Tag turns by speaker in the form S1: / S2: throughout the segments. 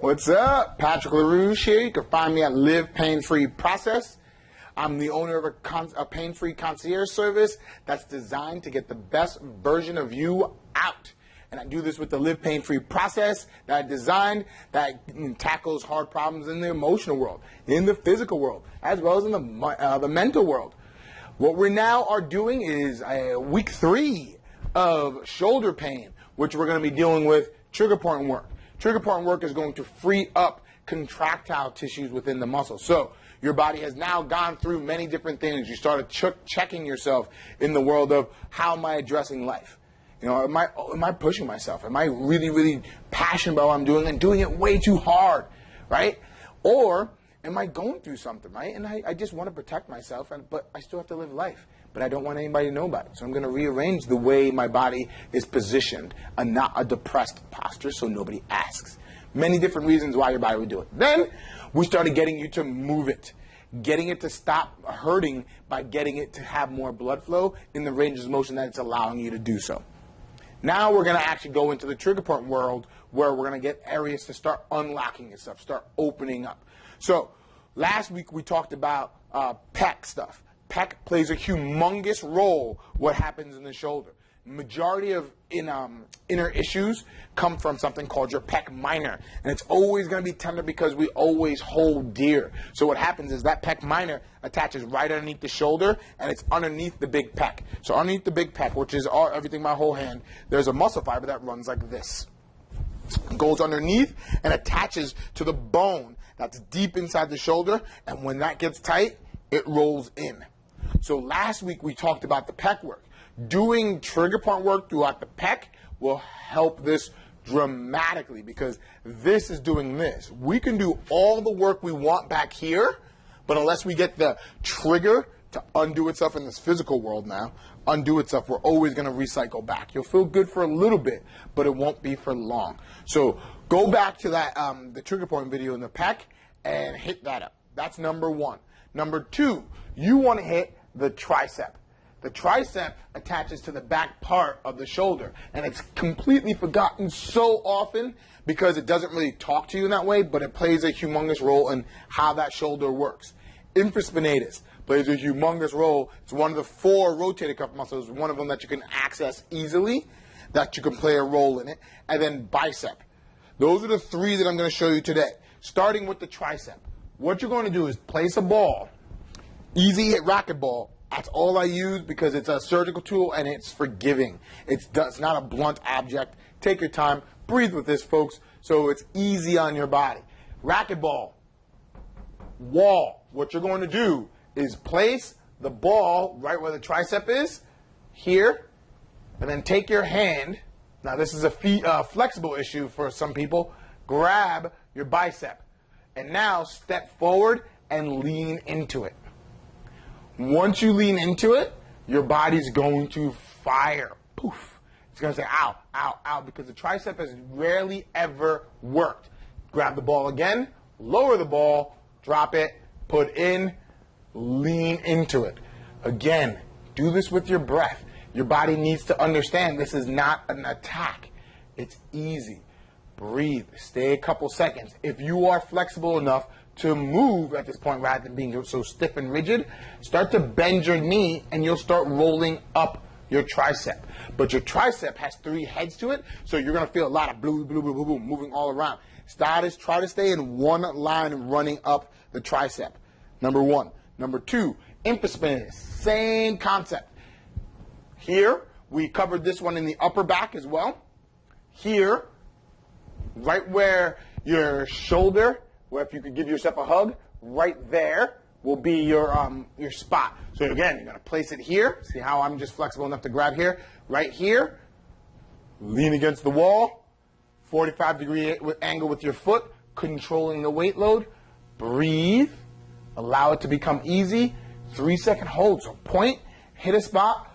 S1: What's up? Patrick LaRouche here. You can find me at Live Pain Free Process. I'm the owner of a pain-free concierge service that's designed to get the best version of you out. And I do this with the Live Pain Free Process that I designed that tackles hard problems in the emotional world, in the physical world, as well as in the mental world. What we now are doing is week 3 of shoulder pain, which we're going to be dealing with trigger point work. Trigger point work is going to free up contractile tissues within the muscle. So your body has now gone through many different things. You started checking yourself in the world of how am I addressing life? You know, am I pushing myself? Am I really passionate about what I'm doing and doing it way too hard, right? Or am I going through something, right? And I just want to protect myself, but I still have to live life. But I don't want anybody to know about it. So I'm going to rearrange the way my body is positioned, and not a depressed posture so nobody asks. Many different reasons why your body would do it. Then we started getting you to move it, getting it to stop hurting by getting it to have more blood flow in the range of motion that it's allowing you to do so. Now we're going to actually go into the trigger point world where we're going to get areas to start unlocking itself, start opening up. So last week we talked about pec stuff. Pec plays a humongous role what happens in the shoulder. Majority of inner issues come from something called your pec minor, and it's always going to be tender because we always hold dear. So what happens is that pec minor attaches right underneath the shoulder, and it's underneath the big pec. So underneath the big pec, which is everything my whole hand, there's a muscle fiber that runs like this. It goes underneath and attaches to the bone that's deep inside the shoulder, and when that gets tight, it rolls in. So last week we talked about the pec work. Doing trigger point work throughout the pec will help this dramatically because this is doing this. We can do all the work we want back here, but unless we get the trigger to undo itself in this physical world now, undo itself, we're always going to recycle back. You'll feel good for a little bit, but it won't be for long. So go back to that the trigger point video in the pec and hit that up. That's number 1. Number 2, you want to hit the tricep. The tricep attaches to the back part of the shoulder, and it's completely forgotten so often because it doesn't really talk to you in that way, but it plays a humongous role in how that shoulder works. Infraspinatus plays a humongous role. It's one of the 4 rotator cuff muscles, one of them that you can access easily, that you can play a role in it, and then bicep. Those are the 3 that I'm going to show you today. Starting with the tricep. What you're going to do is place a ball, easy hit racquetball. That's all I use because it's a surgical tool and it's forgiving. It's not a blunt object. Take your time. Breathe with this, folks, so it's easy on your body. Racquetball. Wall. What you're going to do is place the ball right where the tricep is, here, and then take your hand. Now, this is a flexible issue for some people. Grab your bicep. And now step forward and lean into it. Once you lean into it, your body's going to fire. Poof. It's going to say, ow, ow, ow, because the tricep has rarely ever worked. Grab the ball again, lower the ball, drop it, put in, lean into it. Again, do this with your breath. Your body needs to understand this is not an attack. It's easy. Breathe. Stay a couple seconds. If you are flexible enough to move at this point rather than being so stiff and rigid, start to bend your knee and you'll start rolling up your tricep. But your tricep has 3 heads to it, so you're going to feel a lot of blue, blue, blue, blue, blue moving all around. Try to stay in one line running up the tricep. Number 1. Number 2, infraspinatus. Same concept. Here, we covered this one in the upper back as well. Here, right where your shoulder, where if you could give yourself a hug, right there will be your spot. So again, you're going to place it here. See how I'm just flexible enough to grab here? Right here. Lean against the wall. 45-degree angle with your foot, controlling the weight load. Breathe. Allow it to become easy. 3-second hold. So point, hit a spot,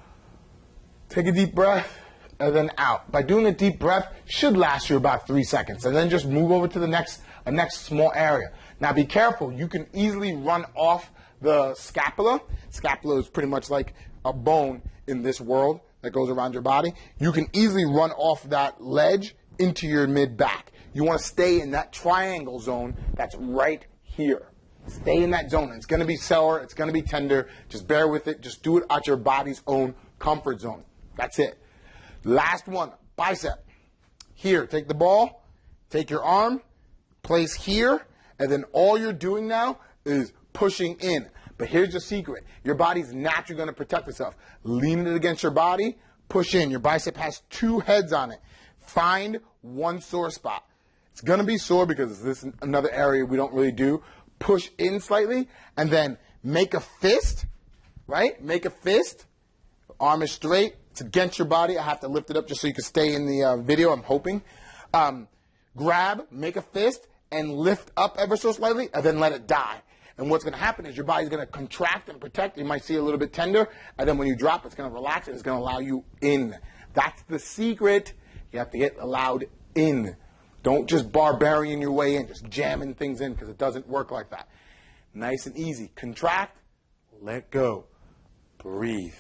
S1: take a deep breath, and then out. By doing a deep breath, should last you about 3 seconds. And then just move over to the next small area. Now be careful. You can easily run off the scapula. Scapula is pretty much like a bone in this world that goes around your body. You can easily run off that ledge into your mid-back. You want to stay in that triangle zone that's right here. Stay in that zone. It's going to be sour. It's going to be tender. Just bear with it. Just do it at your body's own comfort zone. That's it. Last one, bicep. Here, take the ball, take your arm, place here, and then all you're doing now is pushing in. But here's the secret. Your body's naturally going to protect itself. Lean it against your body, push in. Your bicep has two heads on it. Find one sore spot. It's going to be sore because this is another area we don't really do. Push in slightly, and then make a fist, right? Make a fist. Arm is straight. It's against your body. I have to lift it up just so you can stay in the video, I'm hoping. Grab, make a fist, and lift up ever so slightly, and then let it die. And what's going to happen is your body's going to contract and protect. You might see a little bit tender, and then when you drop, it's going to relax, and it's going to allow you in. That's the secret. You have to get allowed in. Don't just barbarian your way in, just jamming things in, because it doesn't work like that. Nice and easy. Contract, let go, breathe.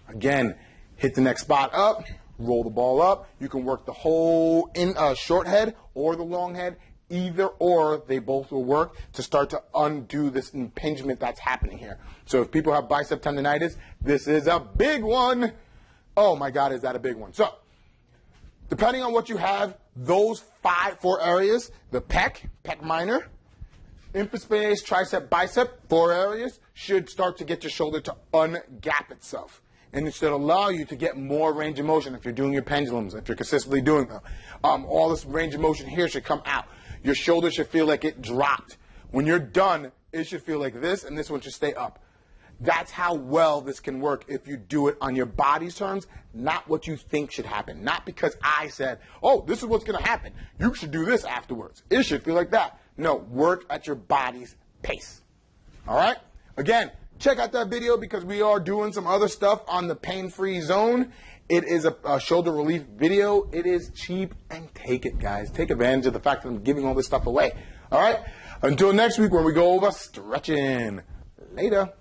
S1: Again, hit the next spot up, roll the ball up. You can work the whole short head or the long head. Either or, they both will work to start to undo this impingement that's happening here. So if people have bicep tendonitis, this is a big one. Oh my God, is that a big one? So depending on what you have, those 4 areas, the pec minor, infraspace, tricep, bicep, 4 areas, should start to get your shoulder to ungap itself. And it should allow you to get more range of motion if you're doing your pendulums, if you're consistently doing them. All this range of motion here should come out. Your shoulder should feel like it dropped. When you're done, it should feel like this, and this one should stay up. That's how well this can work if you do it on your body's terms, not what you think should happen. Not because I said, oh, this is what's going to happen. You should do this afterwards. It should feel like that. No, work at your body's pace. All right? Again, check out that video because we are doing some other stuff on the pain-free zone. It is a shoulder relief video. It is cheap, and take it, guys. Take advantage of the fact that I'm giving all this stuff away. All right? Until next week when we go over stretching. Later.